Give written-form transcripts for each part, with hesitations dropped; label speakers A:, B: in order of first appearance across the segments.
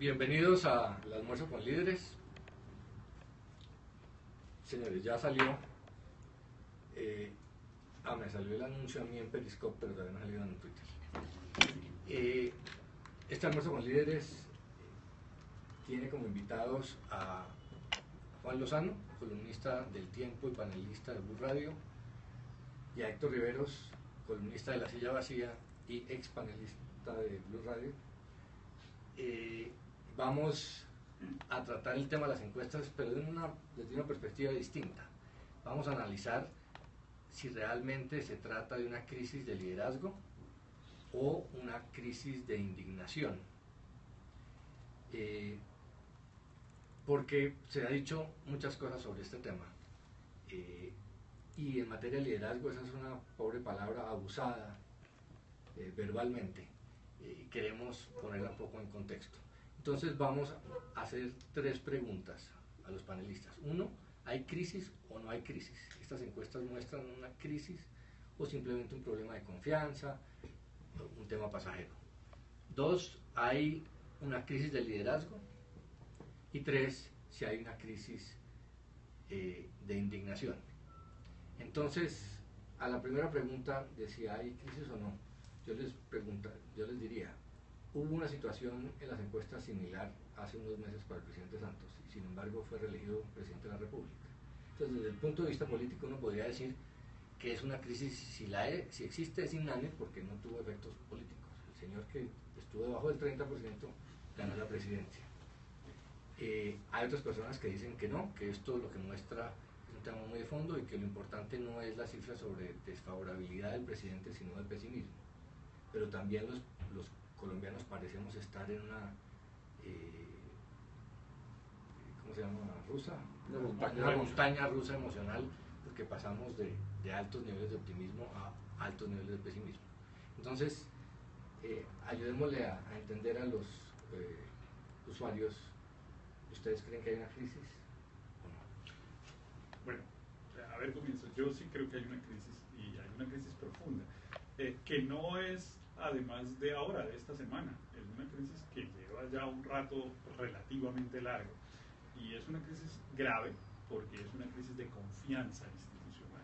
A: Bienvenidos al almuerzo con líderes. Señores, ya salió. Me salió el anuncio a mí en Periscope, pero todavía no ha salido en Twitter. Este almuerzo con líderes tiene como invitados a Juan Lozano, columnista del Tiempo y panelista de Blue Radio, y a Héctor Riveros, columnista de La Silla Vacía y ex panelista de Blue Radio. Vamos a tratar el tema de las encuestas, pero desde una perspectiva distinta. Vamos a analizar si realmente se trata de una crisis de liderazgo o una crisis de indignación. Porque se ha dicho muchas cosas sobre este tema. Y en materia de liderazgo esa es una pobre palabra abusada verbalmente. Queremos ponerla un poco en contexto. Entonces vamos a hacer tres preguntas a los panelistas. Uno, ¿hay crisis o no hay crisis? Estas encuestas muestran una crisis o simplemente un problema de confianza, un tema pasajero. Dos, ¿hay una crisis de liderazgo? Y tres, si hay una crisis de indignación. Entonces, a la primera pregunta de si hay crisis o no, yo les diría, hubo una situación en las encuestas similar hace unos meses para el presidente Santos, y sin embargo fue reelegido presidente de la República. Entonces, desde el punto de vista político, uno podría decir que es una crisis, si existe, es inánime porque no tuvo efectos políticos. El señor que estuvo debajo del 30% ganó la presidencia. Hay otras personas que dicen que no, que esto lo que muestra es un tema muy de fondo y que lo importante no es la cifra sobre desfavorabilidad del presidente, sino de pesimismo. Pero también los colombianos parecemos estar en una, ¿cómo se llama? ¿Rusa? Una montaña rusa emocional, porque pasamos de altos niveles de optimismo a altos niveles de pesimismo. Entonces, ayudémosle a entender a los usuarios. ¿Ustedes creen que hay una crisis o no?
B: Bueno, a ver, comienzo. Yo sí creo que hay una crisis, y hay una crisis profunda, que no es además de ahora, de esta semana. Es una crisis que lleva ya un rato relativamente largo, y es una crisis grave porque es una crisis de confianza institucional.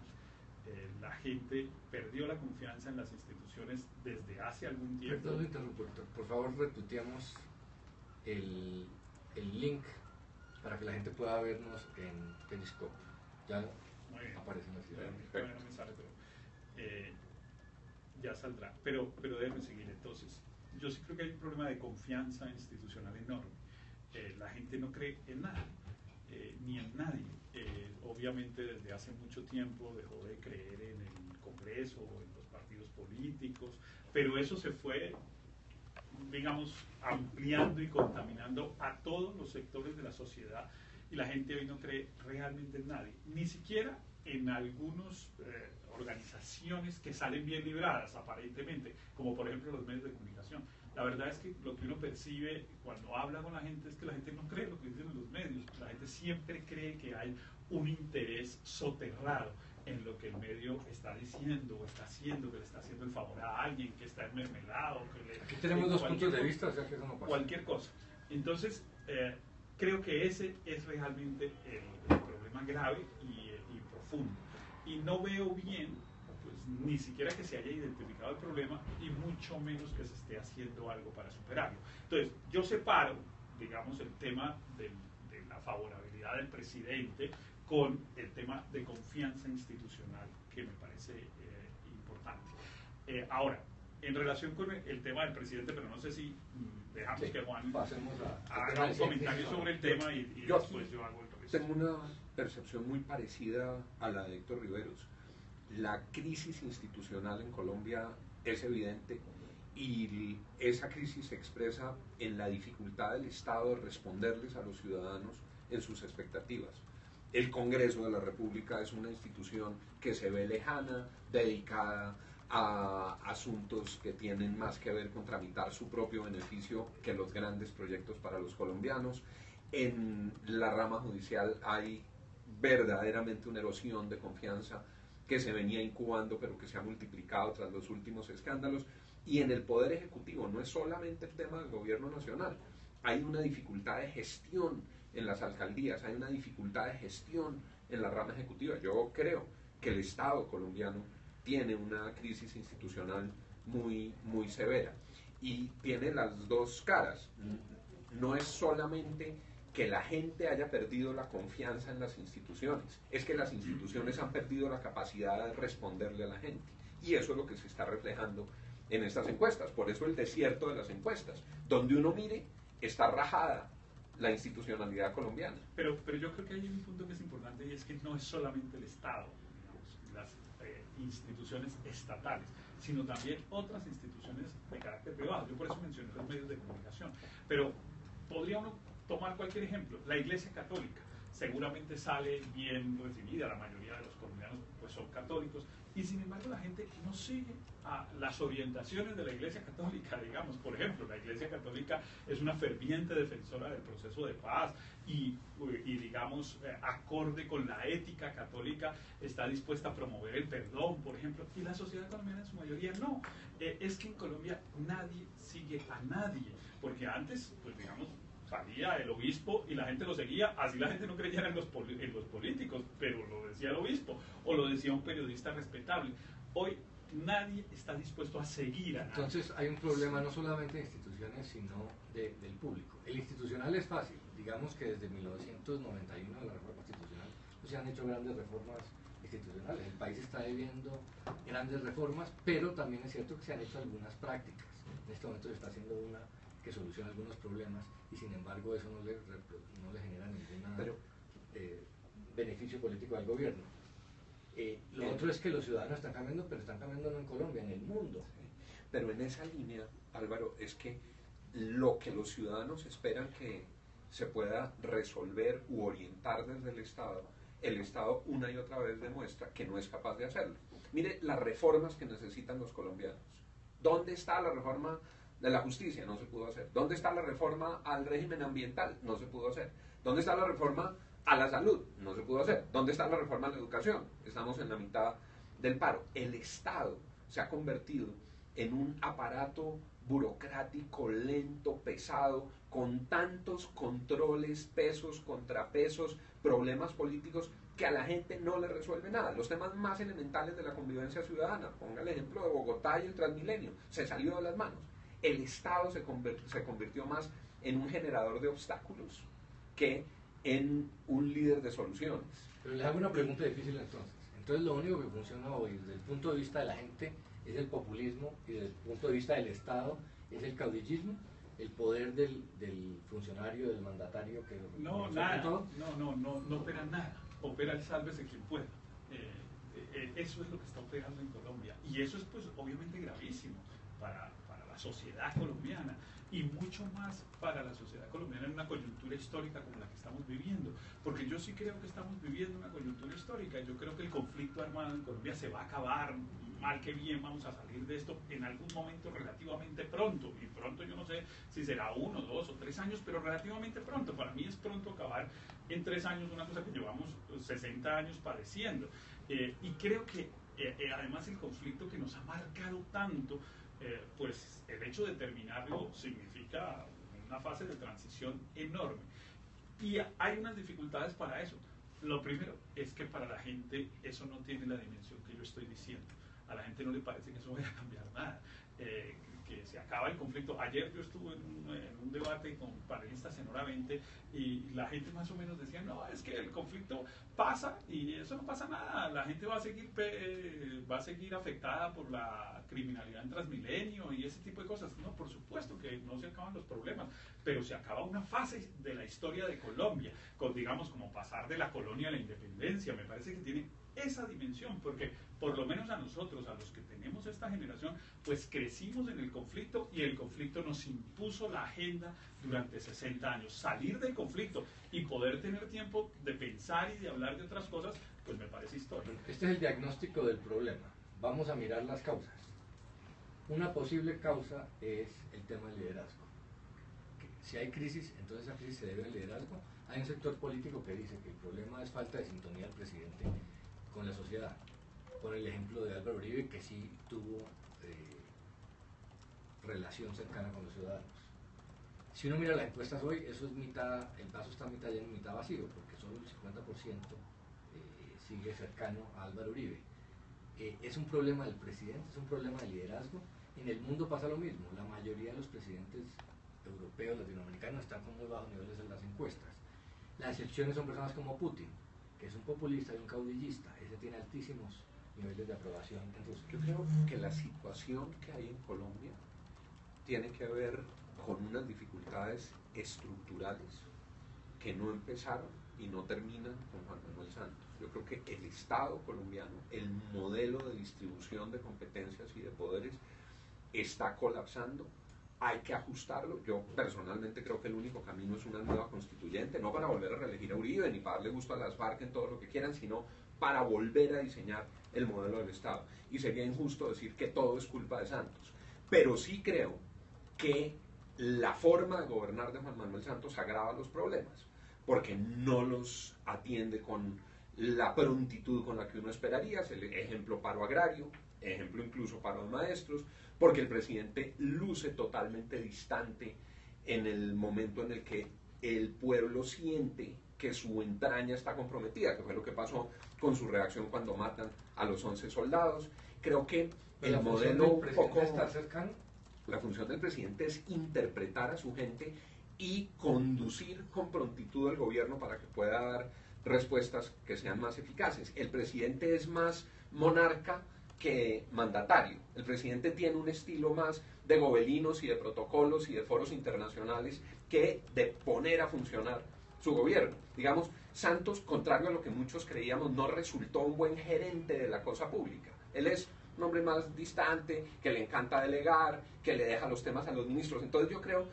B: La gente perdió la confianza en las instituciones desde hace algún tiempo.
A: Perdón, interrumpo, por favor retuiteamos el link para que la gente pueda vernos en Periscope. Ya aparece en la ciudad.
B: Todavía no me sale, pero ya saldrá. Pero déjenme seguir. Entonces, yo sí creo que hay un problema de confianza institucional enorme. La gente no cree en nada, ni en nadie. Obviamente desde hace mucho tiempo dejó de creer en el Congreso o en los partidos políticos, pero eso se fue, digamos, ampliando y contaminando a todos los sectores de la sociedad, y la gente hoy no cree realmente en nadie, ni siquiera en algunas organizaciones que salen bien libradas aparentemente, como por ejemplo los medios de comunicación. La verdad es que lo que uno percibe cuando habla con la gente es que la gente no cree lo que dicen los medios. La gente siempre cree que hay un interés soterrado en lo que el medio está diciendo o está haciendo, que le está haciendo el favor a alguien, que está enmermelado.
A: Aquí tenemos dos puntos de vista, o sea que eso no pasa.
B: Cualquier cosa. Entonces, creo que ese es realmente el problema grave y profundo. Y no veo bien, pues, ni siquiera que se haya identificado el problema, y mucho menos que se esté haciendo algo para superarlo. Entonces, yo separo, digamos, el tema de la favorabilidad del presidente con el tema de confianza institucional, que me parece importante. Ahora, en relación con el tema del presidente, pero no sé si dejamos que Juan haga un comentario sobre el tema y después yo hago el resto.
C: Tengo una percepción muy parecida a la de Héctor Riveros. La crisis institucional en Colombia es evidente, y esa crisis se expresa en la dificultad del Estado de responderles a los ciudadanos en sus expectativas. El Congreso de la República es una institución que se ve lejana, dedicada a asuntos que tienen más que ver con tramitar su propio beneficio que los grandes proyectos para los colombianos. En la rama judicial hay verdaderamente una erosión de confianza que se venía incubando, pero que se ha multiplicado tras los últimos escándalos. Y en el Poder Ejecutivo no es solamente el tema del gobierno nacional, hay una dificultad de gestión en las alcaldías, hay una dificultad de gestión en la rama ejecutiva. Yo creo que el Estado colombiano tiene una crisis institucional muy severa y tiene las dos caras. No es solamente que la gente haya perdido la confianza en las instituciones, es que las instituciones han perdido la capacidad de responderle a la gente, y eso es lo que se está reflejando en estas encuestas. Por eso el desierto de las encuestas, donde uno mire, está rajada la institucionalidad colombiana.
B: Pero yo creo que hay un punto que es importante, y es que no es solamente el Estado, digamos, las instituciones estatales, sino también otras instituciones de carácter privado. Yo por eso mencioné los medios de comunicación. Pero podría uno tomar cualquier ejemplo. La Iglesia Católica seguramente sale bien recibida, la mayoría de los colombianos pues son católicos, y sin embargo la gente no sigue a las orientaciones de la Iglesia Católica. Digamos, por ejemplo, la Iglesia Católica es una ferviente defensora del proceso de paz y digamos, acorde con la ética católica, está dispuesta a promover el perdón, por ejemplo, y la sociedad colombiana en su mayoría no. Es que en Colombia nadie sigue a nadie, porque antes, pues digamos, salía el obispo y la gente lo seguía, así la gente no creyera en los políticos, pero lo decía el obispo o lo decía un periodista respetable. Hoy nadie está dispuesto a seguir a nadie.
A: Entonces hay un problema no solamente de instituciones, sino del público. El institucional es fácil. Digamos que desde 1991, la reforma constitucional, pues se han hecho grandes reformas institucionales. El país está viviendo grandes reformas, pero también es cierto que se han hecho algunas prácticas. En este momento se está haciendo una que soluciona algunos problemas, y sin embargo eso no le genera ningún beneficio político al gobierno. Lo otro es que los ciudadanos están cambiando, pero están cambiando no en Colombia, en el mundo.
C: Sí. Pero en esa línea, Álvaro, es que lo que los ciudadanos esperan que se pueda resolver u orientar desde el Estado una y otra vez demuestra que no es capaz de hacerlo. Mire las reformas que necesitan los colombianos. ¿Dónde está la reforma de la justicia? No se pudo hacer. ¿Dónde está la reforma al régimen ambiental? No se pudo hacer. ¿Dónde está la reforma a la salud? No se pudo hacer. ¿Dónde está la reforma a la educación? Estamos en la mitad del paro. El Estado se ha convertido en un aparato burocrático, lento, pesado, con tantos controles, pesos, contrapesos, problemas políticos, que a la gente no le resuelve nada. Los temas más elementales de la convivencia ciudadana, ponga el ejemplo de Bogotá y el Transmilenio, se salió de las manos. El Estado se convirtió más en un generador de obstáculos que en un líder de soluciones.
A: Pero les hago una pregunta difícil entonces. Entonces lo único que funciona hoy desde el punto de vista de la gente es el populismo, y desde el punto de vista del Estado es el caudillismo, el poder del funcionario, del mandatario que
B: no, nada, todo. No opera nada. Opera el sálvese quien pueda. Eso es lo que está operando en Colombia, y eso es pues obviamente gravísimo para la sociedad colombiana, y mucho más para la sociedad colombiana en una coyuntura histórica como la que estamos viviendo, porque yo sí creo que estamos viviendo una coyuntura histórica. Yo creo que el conflicto armado en Colombia se va a acabar, mal que bien vamos a salir de esto en algún momento relativamente pronto, y pronto yo no sé si será 1, 2 o 3 años, pero relativamente pronto. Para mí es pronto acabar en 3 años una cosa que llevamos 60 años padeciendo, y creo que además el conflicto que nos ha marcado tanto, pues el hecho de terminarlo significa una fase de transición enorme, y hay unas dificultades para eso. Lo primero es que para la gente eso no tiene la dimensión que yo estoy diciendo. A la gente no le parece que eso vaya a cambiar nada, que se acaba el conflicto. Ayer yo estuve en un debate con panelistas en Hora 20, y la gente más o menos decía, no, es que el conflicto pasa y eso no pasa nada, la gente va a seguir afectada por la criminalidad en Transmilenio y ese tipo de cosas. No, por supuesto que no se acaban los problemas, pero se acaba una fase de la historia de Colombia, digamos como pasar de la colonia a la independencia. Me parece que tiene esa dimensión, porque por lo menos a nosotros, a los que tenemos esta generación, pues crecimos en el conflicto, y el conflicto nos impuso la agenda durante 60 años. Salir del conflicto y poder tener tiempo de pensar y de hablar de otras cosas, pues me parece histórico.
A: Este es el diagnóstico del problema. Vamos a mirar las causas. Una posible causa es el tema del liderazgo. Si hay crisis, entonces esa crisis se debe al liderazgo. Hay un sector político que dice que el problema es falta de sintonía del presidente con la sociedad. Por el ejemplo de Álvaro Uribe, que sí tuvo relación cercana con los ciudadanos. Si uno mira las encuestas hoy, eso es mitad, el vaso está mitad lleno, mitad vacío, porque solo el 50% sigue cercano a Álvaro Uribe. Es un problema del presidente, es un problema de liderazgo. En el mundo pasa lo mismo, la mayoría de los presidentes europeos, latinoamericanos, están con muy bajos niveles en las encuestas. Las excepciones son personas como Putin, que es un populista y un caudillista, ese tiene altísimos niveles de aprobación en Rusia.
C: Yo creo que la situación que hay en Colombia tiene que ver con unas dificultades estructurales que no empezaron y no terminan con Juan Manuel Santos. Yo creo que el Estado colombiano, el modelo de distribución de competencias y de poderes está colapsando. Hay que ajustarlo. Yo personalmente creo que el único camino es una nueva constituyente, no para volver a reelegir a Uribe ni para darle gusto a las FARC en todo lo que quieran, sino para volver a diseñar el modelo del Estado. Y sería injusto decir que todo es culpa de Santos. Pero sí creo que la forma de gobernar de Juan Manuel Santos agrava los problemas, porque no los atiende con la prontitud con la que uno esperaría. Es el ejemplo paro agrario, ejemplo incluso paro de maestros, porque el presidente luce totalmente distante en el momento en el que el pueblo siente que su entraña está comprometida, que fue lo que pasó con su reacción cuando matan a los 11 soldados. Creo que el modelo un poco...
A: ¿Está cercano?
C: La función del presidente es interpretar a su gente y conducir con prontitud el gobierno para que pueda dar respuestas que sean más eficaces. El presidente es más monarca que mandatario. El presidente tiene un estilo más de gobelinos y de protocolos y de foros internacionales que de poner a funcionar su gobierno. Digamos, Santos, contrario a lo que muchos creíamos, no resultó un buen gerente de la cosa pública. Él es un hombre más distante, que le encanta delegar, que le deja los temas a los ministros. Entonces yo creo...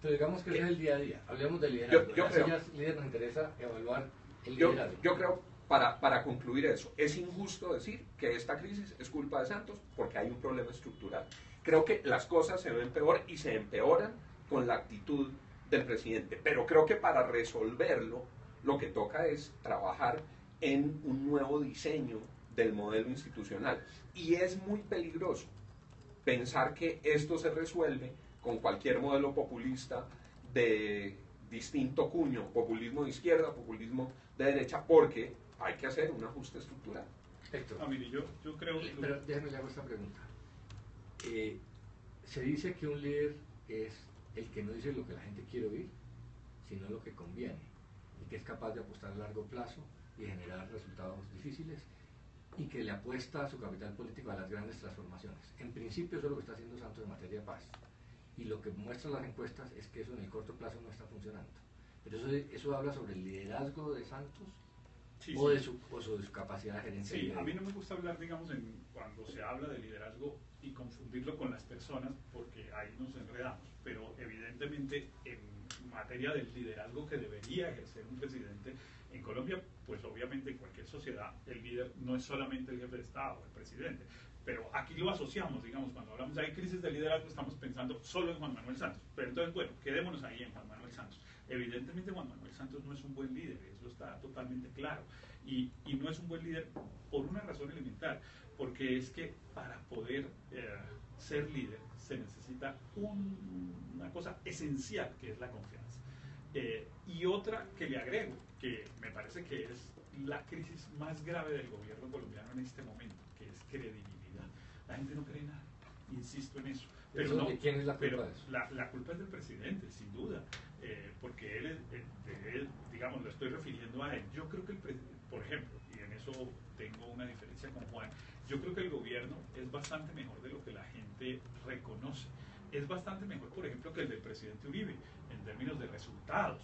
A: Pero digamos que ese es el día a día. Hablemos del liderazgo.
C: Yo creo,
A: líder, nos interesa evaluar el liderazgo.
C: Yo creo, para concluir eso, es injusto decir que esta crisis es culpa de Santos porque hay un problema estructural. Creo que las cosas se ven peor y se empeoran con la actitud del presidente. Pero creo que para resolverlo, lo que toca es trabajar en un nuevo diseño del modelo institucional. Y es muy peligroso pensar que esto se resuelve con cualquier modelo populista de distinto cuño, populismo de izquierda, populismo de derecha, porque hay que hacer un ajuste estructural.
B: Héctor. Mire, yo creo...
A: Pero déjeme le hago esta pregunta. Se dice que un líder es el que no dice lo que la gente quiere oír, sino lo que conviene, y que es capaz de apostar a largo plazo y generar resultados difíciles, y que le apuesta su capital político a las grandes transformaciones. En principio eso es lo que está haciendo Santos en materia de paz, y lo que muestran las encuestas es que eso en el corto plazo no está funcionando. Pero eso habla sobre el liderazgo de Santos,
B: sí,
A: o,
B: sí.
A: de su capacidad de gerencia.
B: Sí, a mí no me gusta hablar, digamos, cuando se habla de liderazgo y confundirlo con las personas, porque ahí nos enredamos, pero evidentemente en materia del liderazgo que debería ejercer un presidente en Colombia, pues obviamente en cualquier sociedad el líder no es solamente el jefe de Estado, el presidente, pero aquí lo asociamos, digamos, cuando hablamos de crisis de liderazgo estamos pensando solo en Juan Manuel Santos, pero entonces bueno, quedémonos ahí en Juan Manuel Santos. Evidentemente Juan Manuel Santos no es un buen líder, eso está totalmente claro, y no es un buen líder por una razón elemental, porque es que para poder ser líder se necesita una cosa esencial, que es la confianza. Y otra que le agrego, que me parece que es la crisis más grave del gobierno colombiano en este momento, que es credibilidad. La gente no cree nada, insisto en eso. Pero
A: ¿Eso
B: no,
A: de quién es la culpa
B: pero
A: de eso?
B: la culpa es del presidente, sin duda, porque él, digamos, lo estoy refiriendo a él. Yo creo que por ejemplo, y en eso tengo una diferencia con Juan, yo creo que el gobierno es bastante mejor de lo que la gente reconoce. Es bastante mejor, por ejemplo, que el del presidente Uribe, en términos de resultados.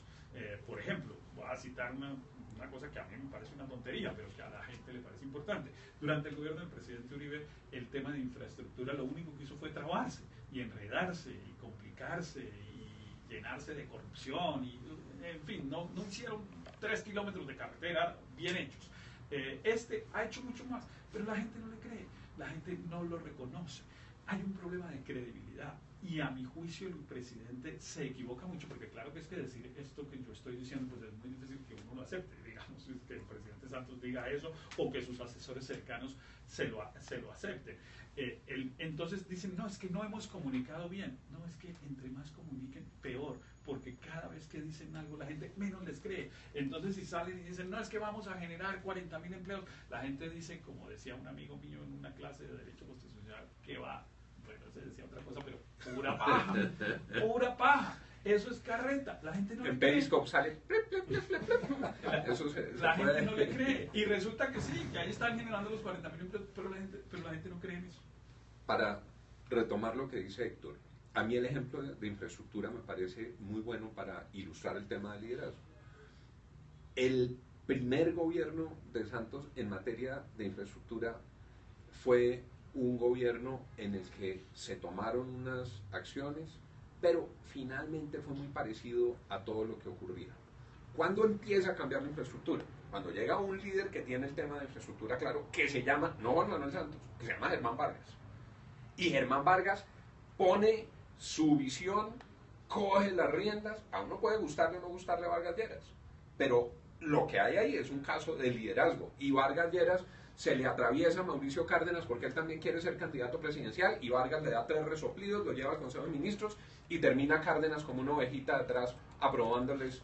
B: Por ejemplo, voy a citar una cosa que a mí me parece una tontería, pero que a la gente le parece importante. Durante el gobierno del presidente Uribe, el tema de infraestructura lo único que hizo fue trabarse y enredarse y complicarse y llenarse de corrupción y, en fin, no hicieron 3 kilómetros de carretera bien hechos. Este ha hecho mucho más, pero la gente no le cree, la gente no lo reconoce. hay un problema de credibilidad. Y a mi juicio el presidente se equivoca mucho, porque claro que es que decir esto que yo estoy diciendo, pues es muy difícil que uno lo acepte, digamos, que el presidente Santos diga eso, o que sus asesores cercanos se lo acepten. Entonces dicen, no, es que no hemos comunicado bien. No, es que entre más comuniquen, peor, porque cada vez que dicen algo la gente menos les cree. Entonces si salen y dicen, no, es que vamos a generar 40.000 empleos, la gente dice, como decía un amigo mío en una clase de Derecho Constitucional, que va, bueno, se decía otra cosa, pero pura paja, pura paja. Eso es carreta. La gente no le cree.
C: En Periscope sale.
B: La gente no le cree. Y resulta que sí, que ahí están generando los 40.000 empleos, pero la gente no cree en eso.
C: Para retomar lo que dice Héctor, a mí el ejemplo de infraestructura me parece muy bueno para ilustrar el tema del liderazgo. El primer gobierno de Santos en materia de infraestructura fue un gobierno en el que se tomaron unas acciones, pero finalmente fue muy parecido a todo lo que ocurría. ¿Cuándo empieza a cambiar la infraestructura? Cuando llega un líder que tiene el tema de infraestructura claro, que se llama, no Juan Manuel Santos, que se llama Germán Vargas. Y Germán Vargas pone su visión, coge las riendas, a uno puede gustarle o no gustarle a Vargas Lleras, pero lo que hay ahí es un caso de liderazgo, y Vargas Lleras se le atraviesa a Mauricio Cárdenas porque él también quiere ser candidato presidencial, y Vargas le da 3 resoplidos, lo lleva al Consejo de Ministros, y termina Cárdenas como una ovejita detrás aprobándole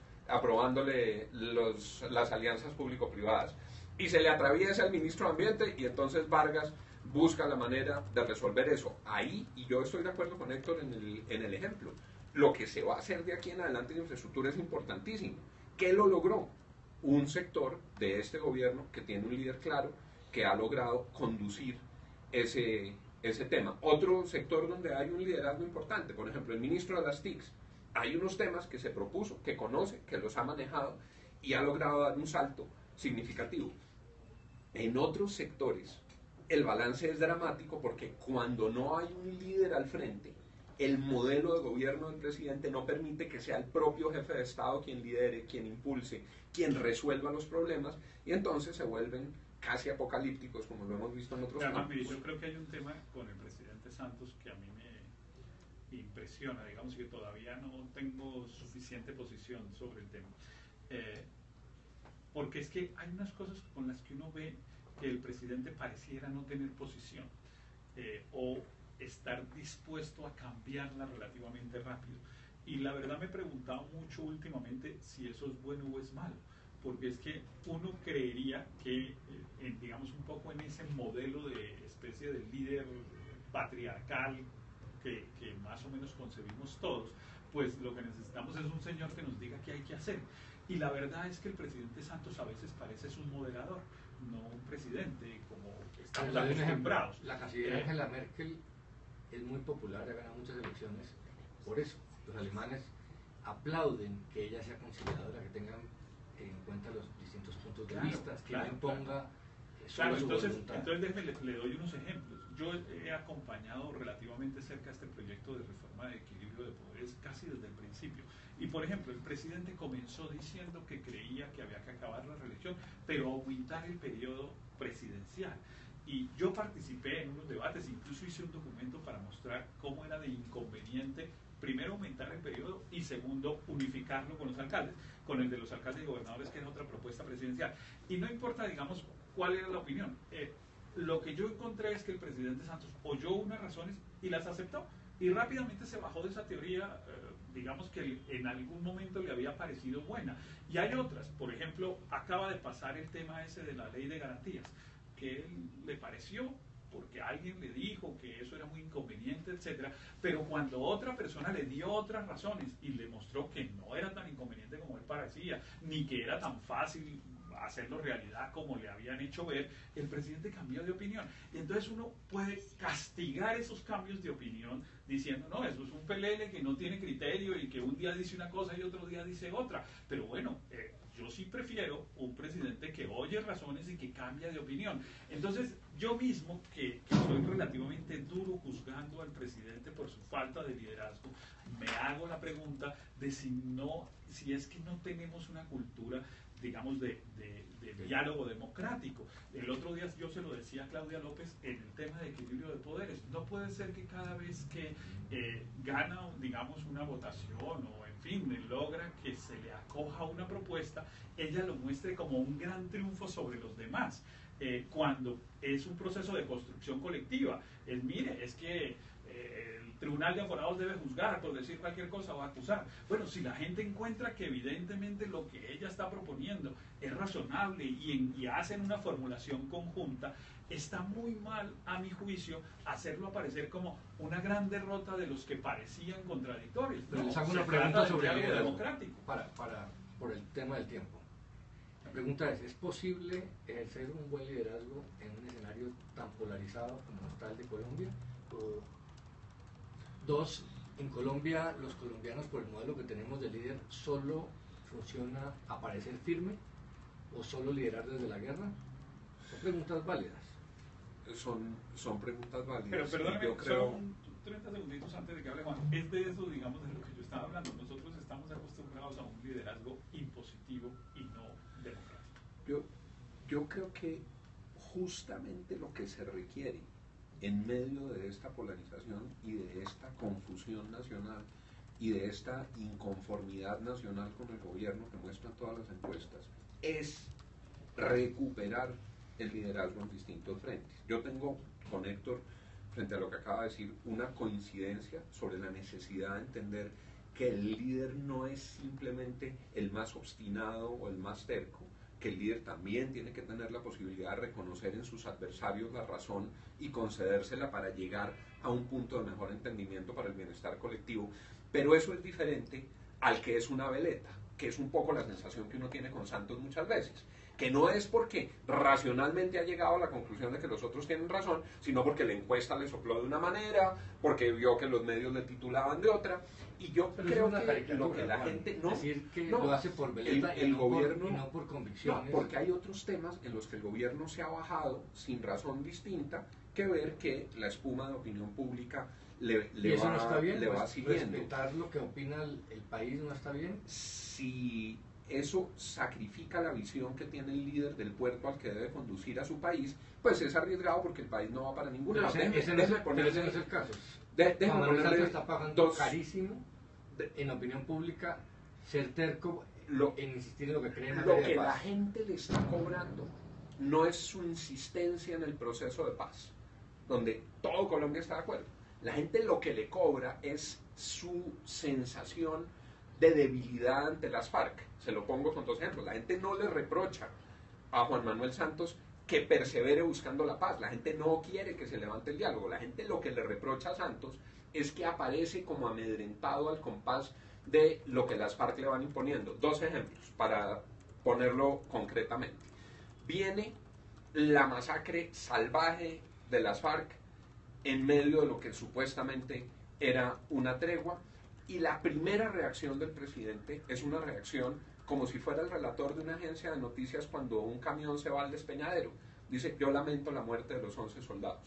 C: las alianzas público-privadas. Y se le atraviesa el ministro de Ambiente, y entonces Vargas busca la manera de resolver eso. Ahí, y yo estoy de acuerdo con Héctor en el ejemplo, lo que se va a hacer de aquí en adelante en infraestructura es importantísimo. ¿Qué lo logró? Un sector de este gobierno que tiene un líder claro, que ha logrado conducir ese tema. Otro sector donde hay un liderazgo importante, por ejemplo, el ministro de las TICs. Hay unos temas que se propuso, que conoce, que los ha manejado y ha logrado dar un salto significativo. En otros sectores, el balance es dramático porque cuando no hay un líder al frente, el modelo de gobierno del presidente no permite que sea el propio jefe de Estado quien lidere, quien impulse, quien resuelva los problemas, y entonces se vuelven casi apocalípticos, como lo hemos visto en otros
B: campos.
C: Mire,
B: yo creo que hay un tema con el presidente Santos que a mí me impresiona, digamos que todavía no tengo suficiente posición sobre el tema. Porque es que hay unas cosas con las que uno ve que el presidente pareciera no tener posición, o estar dispuesto a cambiarla relativamente rápido. Y la verdad me he preguntado mucho últimamente si eso es bueno o es malo, porque es que uno creería que, digamos, un poco en ese modelo de especie de líder patriarcal que más o menos concebimos todos, pues lo que necesitamos es un señor que nos diga qué hay que hacer. Y la verdad es que el presidente Santos a veces parece un moderador, no un presidente como estamos acostumbrados.
A: La canciller Angela Merkel es muy popular, ha ganado muchas elecciones por eso. Los alemanes aplauden que ella sea conciliadora, que tengan en cuenta los distintos puntos de vista, que ella imponga su voluntad.
B: Entonces le doy unos ejemplos. Yo he acompañado relativamente cerca este proyecto de reforma de equilibrio de poderes casi desde el principio. Y por ejemplo, el presidente comenzó diciendo que creía que había que acabar la reelección, pero aumentar el periodo presidencial. Y yo participé en unos debates, incluso hice un documento para mostrar cómo era de inconveniente, primero, aumentar el periodo, y segundo, unificarlo con los alcaldes, con el de los alcaldes y gobernadores, que era otra propuesta presidencial. Y no importa, digamos, cuál era la opinión. Lo que yo encontré es que el presidente Santos oyó unas razones y las aceptó, y rápidamente se bajó de esa teoría, digamos que en algún momento le había parecido buena. Y hay otras, por ejemplo, acaba de pasar el tema ese de la ley de garantías, que él le pareció porque alguien le dijo que eso era muy inconveniente, etcétera, pero cuando otra persona le dio otras razones y le mostró que no era tan inconveniente como él parecía, ni que era tan fácil hacerlo realidad como le habían hecho ver, el presidente cambió de opinión. Y entonces uno puede castigar esos cambios de opinión diciendo, no, eso es un pelele que no tiene criterio y que un día dice una cosa y otro día dice otra. Pero bueno, yo sí prefiero un presidente que oye razones y que cambia de opinión. Entonces, yo mismo, que soy relativamente duro juzgando al presidente por su falta de liderazgo, me hago la pregunta de si es que no tenemos una cultura digamos, de diálogo democrático. El otro día yo se lo decía a Claudia López en el tema de equilibrio de poderes. No puede ser que cada vez que gana, digamos, una votación o, en fin, logra que se le acoja una propuesta, ella lo muestre como un gran triunfo sobre los demás, cuando es un proceso de construcción colectiva. Mire, es que el Tribunal de Aforados debe juzgar por decir cualquier cosa o acusar. Bueno, si la gente encuentra que evidentemente lo que ella está proponiendo es razonable y hacen una formulación conjunta, está muy mal, a mi juicio, hacerlo aparecer como una gran derrota de los que parecían contradictorios.
A: Pero
B: no,
A: les hago una pregunta sobre el liderazgo por el tema del tiempo. La pregunta es posible ejercer un buen liderazgo en un escenario tan polarizado como está el de Colombia? Dos, en Colombia, los colombianos, por el modelo que tenemos de líder, ¿solo funciona aparecer firme o solo liderar desde la guerra? Son preguntas válidas.
C: Son preguntas válidas.
B: Pero perdóname,
C: yo creo...
B: solo 30 segunditos antes de que hable Juan. Es de eso, digamos, de lo que yo estaba hablando. Nosotros estamos acostumbrados a un liderazgo impositivo y no democrático.
C: Yo creo que justamente lo que se requiere en medio de esta polarización y de esta confusión nacional y de esta inconformidad nacional con el gobierno que muestran todas las encuestas es recuperar el liderazgo en distintos frentes. Yo tengo con Héctor, frente a lo que acaba de decir, una coincidencia sobre la necesidad de entender que el líder no es simplemente el más obstinado o el más terco, que el líder también tiene que tener la posibilidad de reconocer en sus adversarios la razón y concedérsela para llegar a un punto de mejor entendimiento para el bienestar colectivo. Pero eso es diferente al que es una veleta, que es un poco la sensación que uno tiene con Santos muchas veces, que no es porque racionalmente ha llegado a la conclusión de que los otros tienen razón, sino porque la encuesta le sopló de una manera, porque vio que los medios le titulaban de otra. Y yo creo que lo que la gente no...
A: Decir que lo hace por veleta
C: el gobierno,
A: y no por convicciones.
C: No, porque hay otros temas en los que el gobierno se ha bajado sin razón distinta que ver que la espuma de opinión pública le
A: eso
C: va,
A: no está bien,
C: le
A: pues,
C: va siguiendo.
A: Respetar lo que opina el país no está bien.
C: Si eso sacrifica la visión que tiene el líder del puerto al que debe conducir a su país, pues es arriesgado porque el país no va para ningún lado.
A: Ese no es el caso. Juan Manuel Santos está pagando carísimo en opinión pública ser terco en insistir en lo que cree en materia de paz.
C: Lo que la gente le está cobrando no es su insistencia en el proceso de paz, donde todo Colombia está de acuerdo. La gente lo que le cobra es su sensación de debilidad ante las FARC. Se lo pongo con dos ejemplos. La gente no le reprocha a Juan Manuel Santos que persevere buscando la paz. La gente no quiere que se levante el diálogo. La gente lo que le reprocha a Santos es que aparece como amedrentado al compás de lo que las FARC le van imponiendo. Dos ejemplos para ponerlo concretamente. Viene la masacre salvaje de las FARC en medio de lo que supuestamente era una tregua, y la primera reacción del presidente es una reacción como si fuera el relator de una agencia de noticias cuando un camión se va al despeñadero. Dice: yo lamento la muerte de los 11 soldados.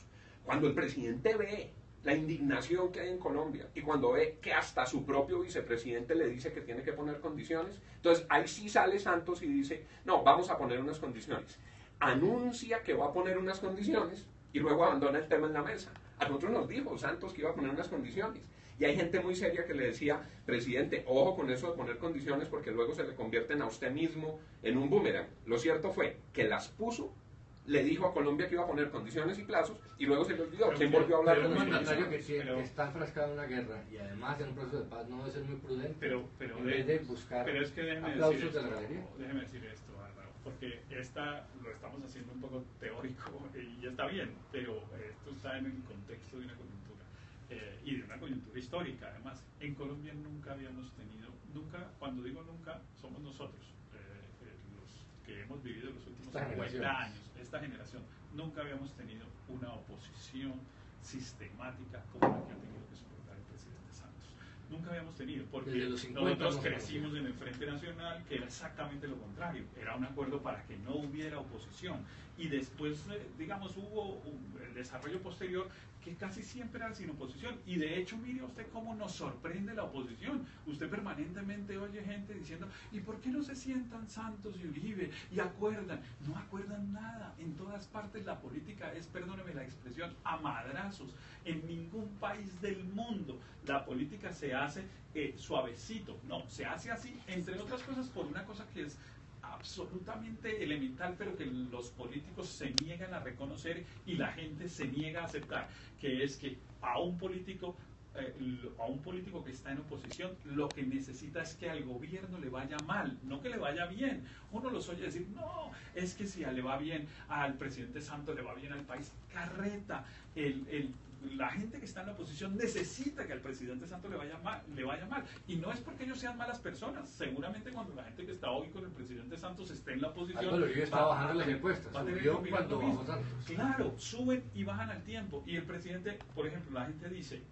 C: Cuando el presidente ve la indignación que hay en Colombia y cuando ve que hasta su propio vicepresidente le dice que tiene que poner condiciones, entonces ahí sí sale Santos y dice: no, vamos a poner unas condiciones. Anuncia que va a poner unas condiciones y luego abandona el tema en la mesa. A nosotros nos dijo Santos que iba a poner unas condiciones. Y hay gente muy seria que le decía: presidente, ojo con eso de poner condiciones porque luego se le convierten a usted mismo en un boomerang. Lo cierto fue que las puso, le dijo a Colombia que iba a poner condiciones y plazos y luego se le olvidó. ¿Quién volvió a hablar de
A: un
C: condiciones?
A: mandatario que está enfrascado en una guerra y además en un proceso de paz no debe ser muy prudente en vez de buscar
B: es que
A: aplausos de la galería.
B: Déjeme decir esto, Álvaro, porque lo estamos haciendo un poco teórico y está bien, pero esto está en el contexto de una coyuntura. Y de una coyuntura histórica, además. En Colombia nunca habíamos tenido, cuando digo nunca, somos nosotros, los que hemos vivido los últimos 50 años, esta generación, nunca habíamos tenido una oposición sistemática como la que ha tenido que soportar el presidente Santos. Nunca habíamos tenido, porque nosotros crecimos en el Frente Nacional, que era exactamente lo contrario, era un acuerdo para que no hubiera oposición, y después, digamos, hubo el desarrollo posterior que casi siempre era sin oposición. Y de hecho, mire usted cómo nos sorprende la oposición. Usted permanentemente oye gente diciendo, ¿y por qué no se sientan Santos y Uribe y acuerdan? No acuerdan nada. En todas partes la política es, perdóneme la expresión, a madrazos. En ningún país del mundo la política se hace suavecito. No, se hace así, entre otras cosas, por una cosa que es absolutamente elemental, pero que los políticos se niegan a reconocer y la gente se niega a aceptar, que es que a un político que está en oposición, lo que necesita es que al gobierno le vaya mal, no que le vaya bien. Uno los oye decir, no, es que si le va bien al presidente Santos, le va bien al país. Carreta, la gente que está en la oposición necesita que al presidente Santos le vaya mal. Y no es porque ellos sean malas personas. Seguramente cuando la gente que está hoy con el presidente Santos esté en la oposición...
A: Álvaro Uribe está bajando las encuestas. Subió cuando bajó Santos.
B: Claro, suben y bajan al tiempo. Y el presidente, por ejemplo, la gente dice,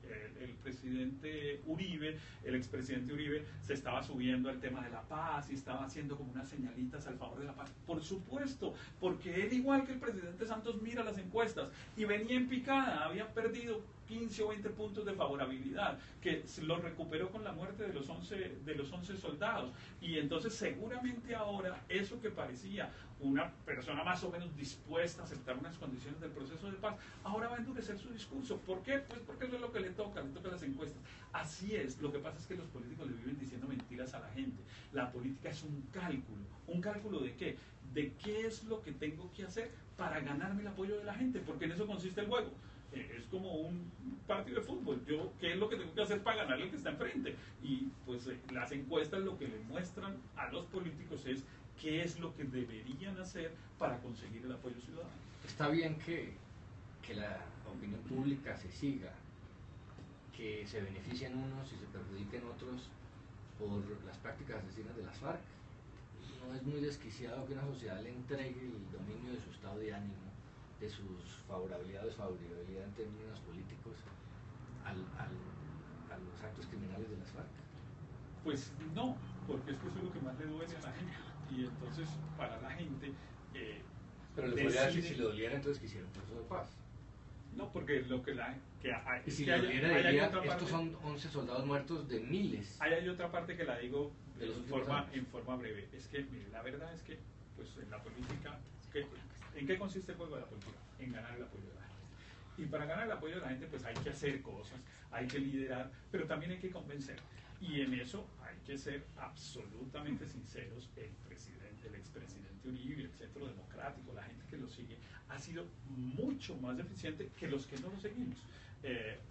B: el presidente Uribe, el expresidente Uribe, se estaba subiendo al tema de la paz y estaba haciendo como unas señalitas al favor de la paz. Por supuesto, porque él, igual que el presidente Santos, mira las encuestas y venía en picada, había perdido 15 o 20 puntos de favorabilidad, que lo recuperó con la muerte de los 11 soldados. Y entonces seguramente ahora eso que parecía una persona más o menos dispuesta a aceptar unas condiciones del proceso de paz, ahora va a endurecer su discurso. ¿Por qué? Pues porque eso es lo que le toca las encuestas. Así es, lo que pasa es que los políticos le viven diciendo mentiras a la gente. La política es ¿un cálculo de qué? De qué es lo que tengo que hacer para ganarme el apoyo de la gente, porque en eso consiste el juego. Es como un partido de fútbol. Yo, ¿qué es lo que tengo que hacer para ganarle al que está enfrente? Y pues las encuestas lo que le muestran a los políticos es qué es lo que deberían hacer para conseguir el apoyo ciudadano.
A: Está bien que la opinión pública se siga, que se beneficien unos y se perjudiquen otros por las prácticas asesinas de las FARC. No es muy desquiciado que una sociedad le entregue el dominio de su estado de ánimo, de sus favorabilidad o desfavorabilidad en términos políticos a los actos criminales de las FARC.
B: Pues no, porque es que eso es lo que más le duele a la gente. Y entonces, para la gente...
A: pero le podría decir, si le doliera, entonces quisiera un proceso de paz.
B: No, porque lo que
A: y si le doliera, diría, estos son 11 soldados muertos de miles.
B: Hay otra parte que la digo en forma breve. Es que, mire, la verdad es que, pues en la política, ¿en qué consiste el juego de la política? En ganar el apoyo de la gente. Y para ganar el apoyo de la gente, pues hay que hacer cosas, hay que liderar, pero también hay que convencer. Y en eso hay que ser absolutamente sinceros. El expresidente Uribe, el Centro Democrático, la gente que lo sigue, ha sido mucho más eficiente que los que no lo seguimos.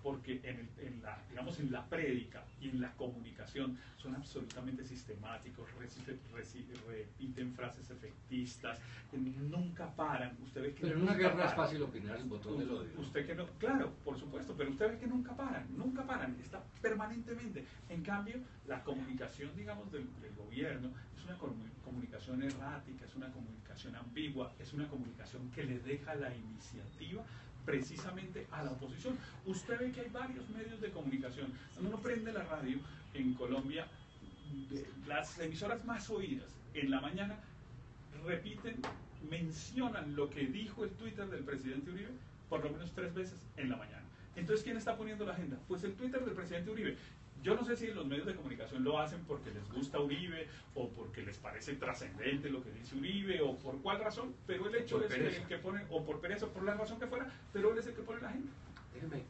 B: Porque en la prédica y en la comunicación son absolutamente sistemáticos, repiten frases efectistas, nunca paran. Usted ve que
A: pero en una guerra es fácil opinar el botón del odio.
B: Usted que no, claro, por supuesto, pero usted ve que nunca paran, está permanentemente. En cambio, la comunicación, digamos, del gobierno es una comunicación errática, es una comunicación ambigua, es una comunicación que le deja la iniciativa precisamente a la oposición. Usted ve que hay varios medios de comunicación. Cuando uno prende la radio en Colombia, las emisoras más oídas en la mañana mencionan lo que dijo el Twitter del presidente Uribe por lo menos 3 veces en la mañana. Entonces, ¿quién está poniendo la agenda? Pues el Twitter del presidente Uribe. Yo no sé si los medios de comunicación lo hacen porque les gusta Uribe o porque les parece trascendente lo que dice Uribe o por cuál razón, pero el hecho es que el que pone, o por pereza, por la razón que fuera, pero él es el que pone la agenda.
C: Déjeme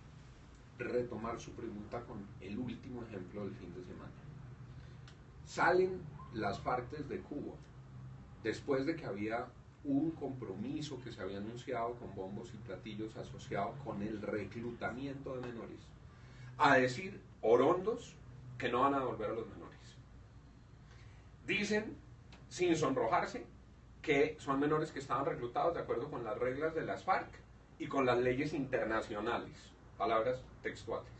C: retomar su pregunta con el último ejemplo del fin de semana. Salen las partes de Cuba después de que había un compromiso que se había anunciado con bombos y platillos asociado con el reclutamiento de menores, a decir orondos que no van a devolver a los menores. Dicen, sin sonrojarse, que son menores que estaban reclutados de acuerdo con las reglas de las FARC y con las leyes internacionales. Palabras textuales.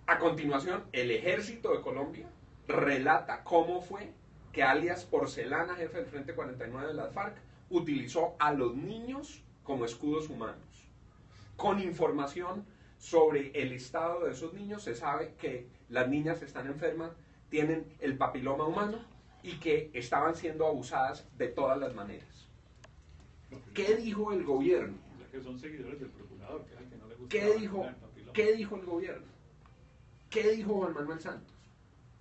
C: A continuación, el Ejército de Colombia relata cómo fue que alias Porcelana, jefe del Frente 49 de las FARC, utilizó a los niños como escudos humanos. Con información sobre el estado de esos niños, se sabe que las niñas están enfermas, tienen el papiloma humano y que estaban siendo abusadas de todas las maneras. ¿Qué dijo el gobierno?
B: Que son seguidores del procurador, que es el que no
C: ¿Qué dijo el gobierno? ¿Qué dijo Juan Manuel Santos?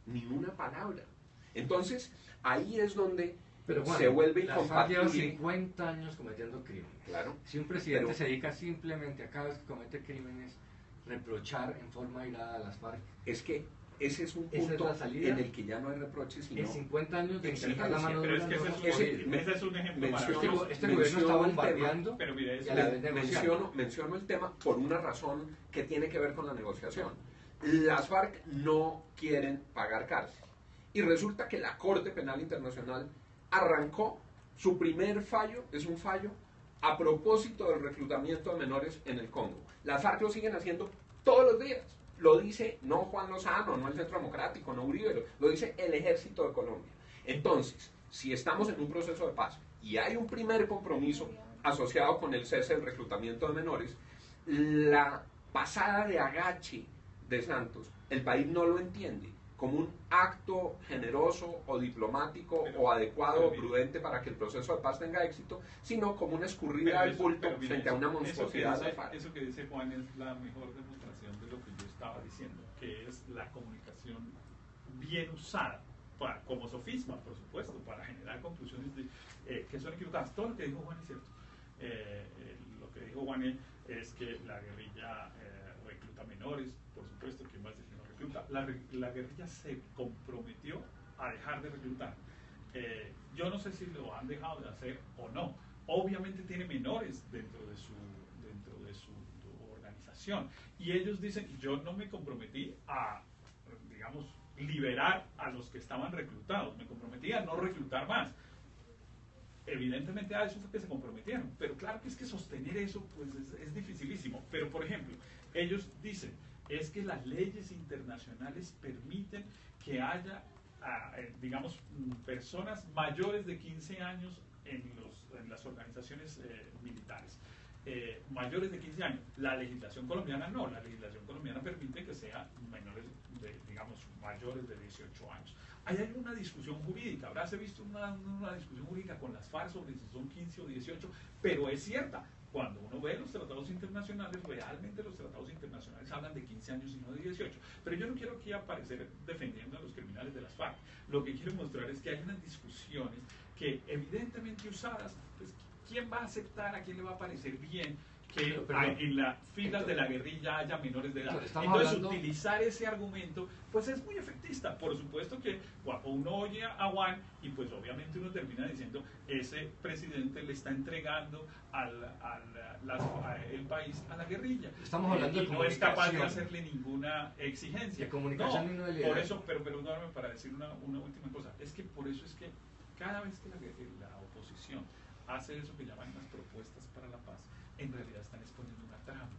C: Ni una palabra. Entonces, ahí es donde
A: pero Juan,
C: se vuelve
A: las FARC llevan
C: incompatible.
A: 50 años cometiendo crímenes.
C: Claro.
A: Si un presidente
C: Pero-
A: se dedica simplemente a cada vez que comete crímenes, reprochar en forma airada a las FARC,
C: Es que ese es un
A: ¿Esa es
C: punto
A: la salida?
C: en el que ya no hay reproches, sino
A: en 50 años de
C: exigencia.
A: intentar la mano
B: Pero
A: dura
B: es que
A: no
B: ese
A: hemos
B: es,
A: podido.
B: ese es un ejemplo
C: menciono-
B: maravilloso.
A: Este gobierno está
C: menciono el
A: bombardeando
B: Pero mira, eso
A: y a la vez negociando.
C: menciono el tema por una razón que tiene que ver con la negociación. Las FARC no quieren pagar cárcel. Y resulta que la Corte Penal Internacional arrancó su primer fallo, es un fallo a propósito del reclutamiento de menores en el Congo. Las FARC lo siguen haciendo todos los días. Lo dice no Juan Lozano, no el Centro Democrático, no Uribe, lo dice el Ejército de Colombia. Entonces, si estamos en un proceso de paz y hay un primer compromiso asociado con el cese del reclutamiento de menores, la pasada de agache de Santos, el país no lo entiende como un acto generoso o diplomático o adecuado o prudente para que el proceso de paz tenga éxito, sino como una escurrida del bulto frente a una monstruosidad de FARC.
B: Eso que dice Juan es la mejor demostración de lo que yo estaba diciendo, que es la comunicación bien usada como sofisma, por supuesto, para generar conclusiones que son equivocadas. Todo lo que dijo Juan es cierto. Lo que dijo Juan es que la guerrilla recluta menores, por supuesto, que más dice no recluta. La guerrilla se comprometió a dejar de reclutar. Yo no sé si lo han dejado de hacer o no. Obviamente tiene menores dentro de su organización. Y ellos dicen, yo no me comprometí a, digamos, liberar a los que estaban reclutados, me comprometí a no reclutar más. Evidentemente a eso fue que se comprometieron, pero claro que es que sostener eso pues es dificilísimo. Pero por ejemplo, ellos dicen, es que las leyes internacionales permiten que haya, digamos, personas mayores de 15 años en las organizaciones militares. Mayores de 15 años. La legislación colombiana no, la legislación colombiana permite que sean menores de, digamos, mayores de 18 años. Ahí hay una discusión jurídica, habráse visto una discusión jurídica con las FARC sobre si son 15 o 18, pero es cierta. Cuando uno ve los tratados internacionales, realmente los tratados internacionales hablan de 15 años y no de 18. Pero yo no quiero aquí aparecer defendiendo a los criminales de las FARC. Lo que quiero mostrar es que hay unas discusiones que evidentemente usadas, pues, ¿quién va a aceptar, a quién le va a parecer bien que en las filas de la guerrilla haya menores de edad? Entonces utilizar ese argumento pues es muy efectista. Por supuesto que uno oye a Juan y pues obviamente uno termina diciendo, ese presidente le está entregando el país a la guerrilla.
A: Estamos hablando de
B: no es capaz de hacerle ninguna exigencia.
A: De comunicación y no de
B: por
A: liderazgo.
B: eso, pero perdóname para decir una última cosa, es que por eso es que cada vez que la oposición hace eso que llaman las propuestas para la paz, en realidad están exponiendo una trampa.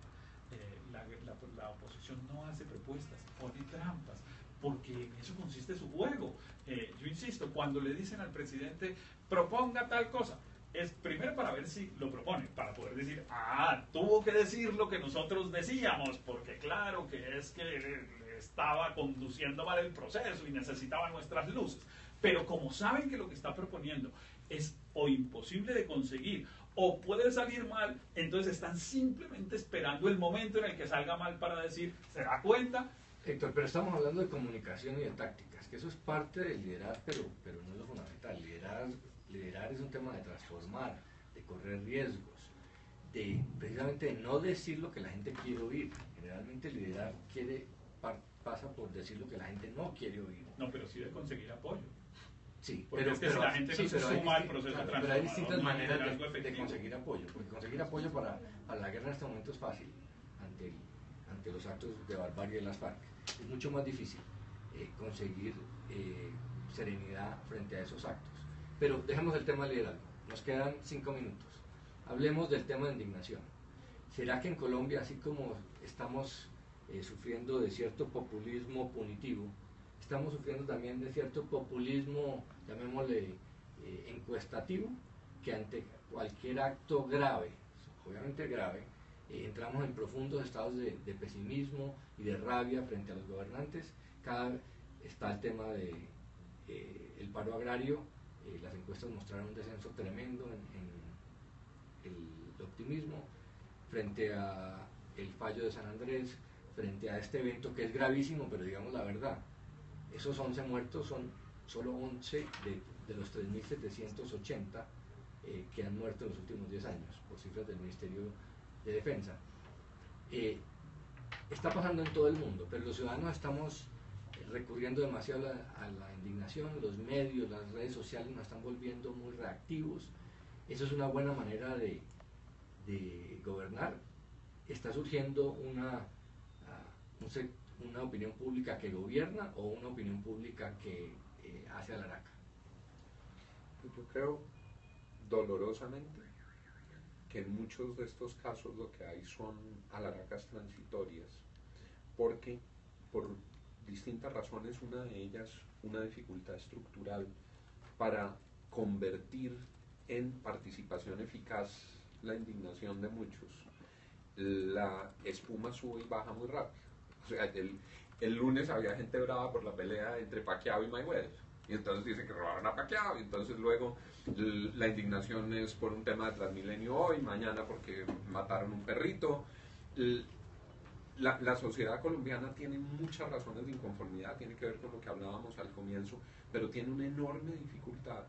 B: La oposición no hace propuestas, pone trampas, porque en eso consiste su juego. Yo insisto, cuando le dicen al presidente, proponga tal cosa, es primero para ver si lo propone, para poder decir, tuvo que decir lo que nosotros decíamos, porque claro que es que estaba conduciendo mal el proceso y necesitaba nuestras luces. Pero como saben que lo que está proponiendo es o imposible de conseguir o puede salir mal, entonces están simplemente esperando el momento en el que salga mal para decir, ¿se da cuenta?
A: Héctor, pero estamos hablando de comunicación y de tácticas, que eso es parte de liderar, pero no es lo fundamental. Liderar es un tema de transformar, de correr riesgos, de precisamente de no decir lo que la gente quiere oír. Generalmente liderar pasa por decir lo que la gente no quiere oír.
B: No, pero sí de conseguir apoyo.
A: Sí,
B: porque es que si la gente no se suma al proceso de
A: pero hay distintas maneras
B: liderazgo
A: de
B: efectivo.
A: conseguir apoyo, porque conseguir apoyo para la guerra en este momento es fácil ante los actos de barbarie de las FARC. Es mucho más difícil conseguir serenidad frente a esos actos. Pero dejemos el tema del liderazgo, nos quedan 5 minutos. Hablemos del tema de indignación. ¿Será que en Colombia, así como estamos sufriendo de cierto populismo punitivo, estamos sufriendo también de cierto populismo, llamémosle encuestativo, que ante cualquier acto grave, obviamente grave, entramos en profundos estados de pesimismo y de rabia frente a los gobernantes? Está el tema de el paro agrario. Las encuestas mostraron un descenso tremendo en el optimismo frente a el fallo de San Andrés, frente a este evento que es gravísimo, pero digamos la verdad, esos 11 muertos son solo 11 de los 3.780 que han muerto en los últimos 10 años, por cifras del Ministerio de Defensa. Está pasando en todo el mundo, pero los ciudadanos estamos recurriendo demasiado a la indignación, los medios, las redes sociales nos están volviendo muy reactivos. Eso es una buena manera de gobernar. Está surgiendo una opinión pública que gobierna o una opinión pública que hace alaraca.
C: Yo creo dolorosamente que en muchos de estos casos lo que hay son alaracas transitorias, porque por distintas razones, una de ellas una dificultad estructural para convertir en participación eficaz la indignación de muchos. La espuma sube y baja muy rápido. O sea, el lunes había gente brava por la pelea entre Pacquiao y Mayweather, y entonces dice que robaron a Pacquiao, y entonces luego la indignación es por un tema de Transmilenio hoy, mañana porque mataron un perrito. La sociedad colombiana tiene muchas razones de inconformidad, tiene que ver con lo que hablábamos al comienzo, pero tiene una enorme dificultad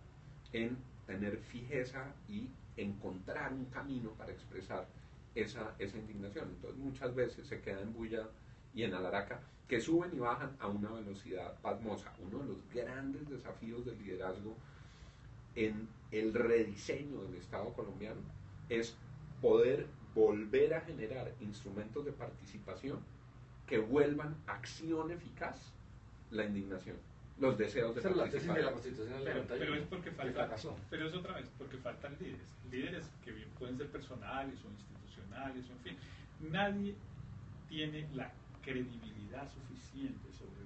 C: en tener fijeza y encontrar un camino para expresar esa indignación. Entonces muchas veces se queda en bulla y en alaraca, que suben y bajan a una velocidad pasmosa. Uno de los grandes desafíos del liderazgo en el rediseño del Estado colombiano es poder volver a generar instrumentos de participación que vuelvan acción eficaz la indignación, los deseos de participar.
A: De la Constitución del 91,
B: pero es porque falta,
A: fracasó.
B: pero es otra vez, porque faltan líderes que bien pueden ser personales o institucionales, o en fin. Nadie tiene la credibilidad suficiente sobre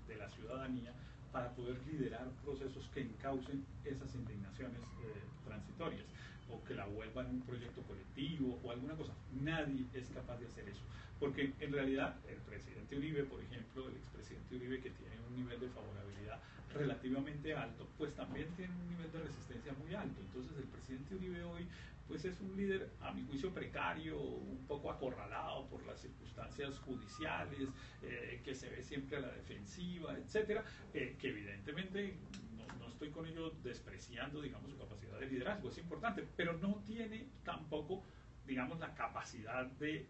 B: de la ciudadanía para poder liderar procesos que encaucen esas indignaciones transitorias, o que la vuelvan un proyecto colectivo o alguna cosa. Nadie es capaz de hacer eso, porque en realidad el presidente Uribe, por ejemplo, el expresidente Uribe, que tiene un nivel de favorabilidad relativamente alto, pues también tiene un nivel de resistencia muy alto. Entonces el presidente Uribe hoy pues es un líder, a mi juicio, precario, un poco acorralado por las circunstancias judiciales, que se ve siempre a la defensiva, etcétera, que evidentemente no estoy con ello despreciando, digamos, su capacidad de liderazgo, es importante, pero no tiene tampoco, digamos, la capacidad de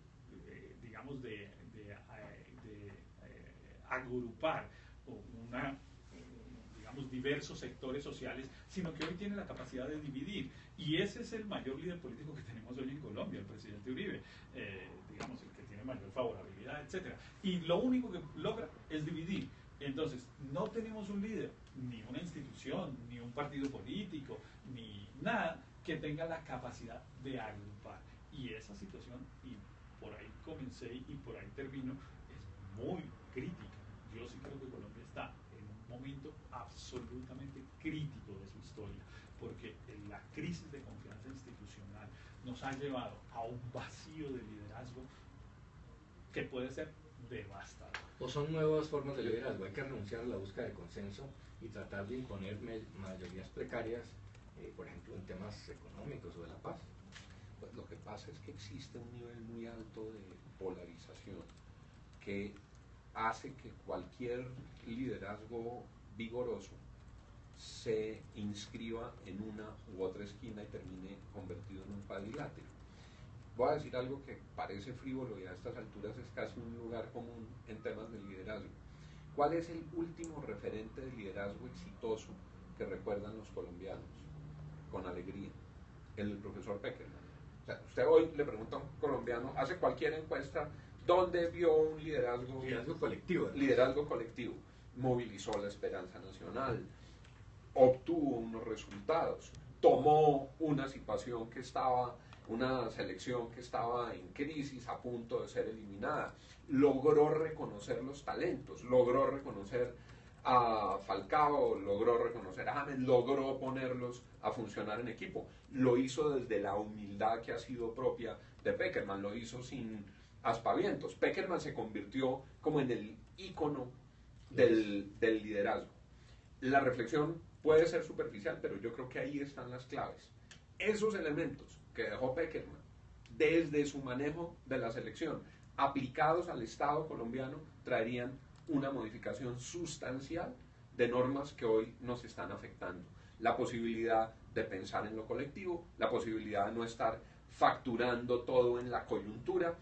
B: agrupar diversos sectores sociales, sino que hoy tiene la capacidad de dividir, y ese es el mayor líder político que tenemos hoy en Colombia, el presidente Uribe, digamos, el que tiene mayor favorabilidad, etcétera, y lo único que logra es dividir. Entonces no tenemos un líder, ni una institución, ni un partido político, ni nada que tenga la capacidad de agrupar, y esa situación, y por ahí comencé y por ahí termino, es muy crítica. Yo sí creo que Colombia está en un momento absolutamente crítico de su historia, porque la crisis de confianza institucional nos ha llevado a un vacío de liderazgo que puede ser devastador.
A: O son nuevas formas de liderazgo, hay que renunciar a la búsqueda de consenso y tratar de imponer mayorías precarias, por ejemplo, en temas económicos o de la paz.
C: Pues lo que pasa es que existe un nivel muy alto de polarización que hace que cualquier liderazgo vigoroso se inscriba en una u otra esquina y termine convertido en un cuadrilátero. Voy a decir algo que parece frívolo y a estas alturas es casi un lugar común en temas de liderazgo. ¿Cuál es el último referente de liderazgo exitoso que recuerdan los colombianos con alegría? El profesor Peckerman. O sea, usted hoy le pregunta a un colombiano, hace cualquier encuesta, ¿dónde vio un liderazgo
A: colectivo?
C: Liderazgo colectivo. Movilizó la esperanza nacional, obtuvo unos resultados, tomó una situación que estaba, una selección que estaba en crisis, a punto de ser eliminada, logró reconocer los talentos, logró reconocer a Falcao, logró reconocer a James, logró ponerlos a funcionar en equipo. Lo hizo desde la humildad que ha sido propia de Peckerman, lo hizo sin aspavientos. Peckerman se convirtió como en el ícono del liderazgo. La reflexión puede ser superficial, pero yo creo que ahí están las claves. Esos elementos que dejó Peckerman desde su manejo de la selección, aplicados al Estado colombiano, traerían una modificación sustancial de normas que hoy nos están afectando. La posibilidad de pensar en lo colectivo, la posibilidad de no estar facturando todo en la coyuntura,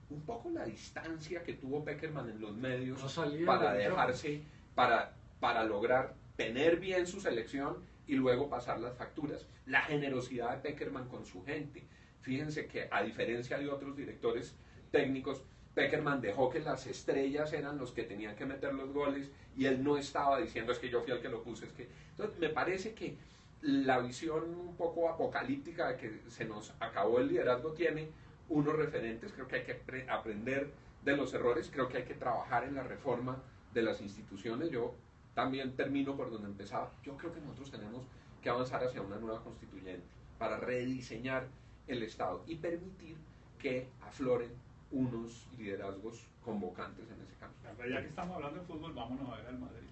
C: un poco la distancia que tuvo Pekerman en los medios para dejarse, para lograr tener bien su selección y luego pasar las facturas. La generosidad de Pekerman con su gente. Fíjense que a diferencia de otros directores técnicos, Pekerman dejó que las estrellas eran los que tenían que meter los goles y él no estaba diciendo es que yo fui el que lo puse. Entonces me parece que la visión un poco apocalíptica de que se nos acabó el liderazgo tiene unos referentes. Creo que hay que aprender de los errores, creo que hay que trabajar en la reforma de las instituciones. Yo también termino por donde empezaba. Yo creo que nosotros tenemos que avanzar hacia una nueva constituyente para rediseñar el Estado y permitir que afloren unos liderazgos convocantes en ese campo.
B: Ya que estamos hablando de fútbol, vámonos a ver al Madrid.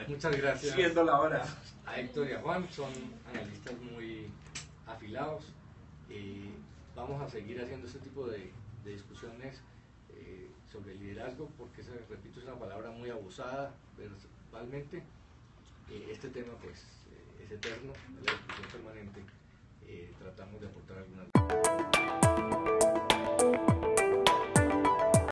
A: Muchas gracias.
C: Siendo la hora.
A: A Héctor y a Juan, son analistas muy afilados. Vamos a seguir haciendo este tipo de discusiones sobre el liderazgo, porque, repito, es una palabra muy abusada verbalmente. Este tema pues es eterno, es la discusión permanente. Tratamos de aportar algunas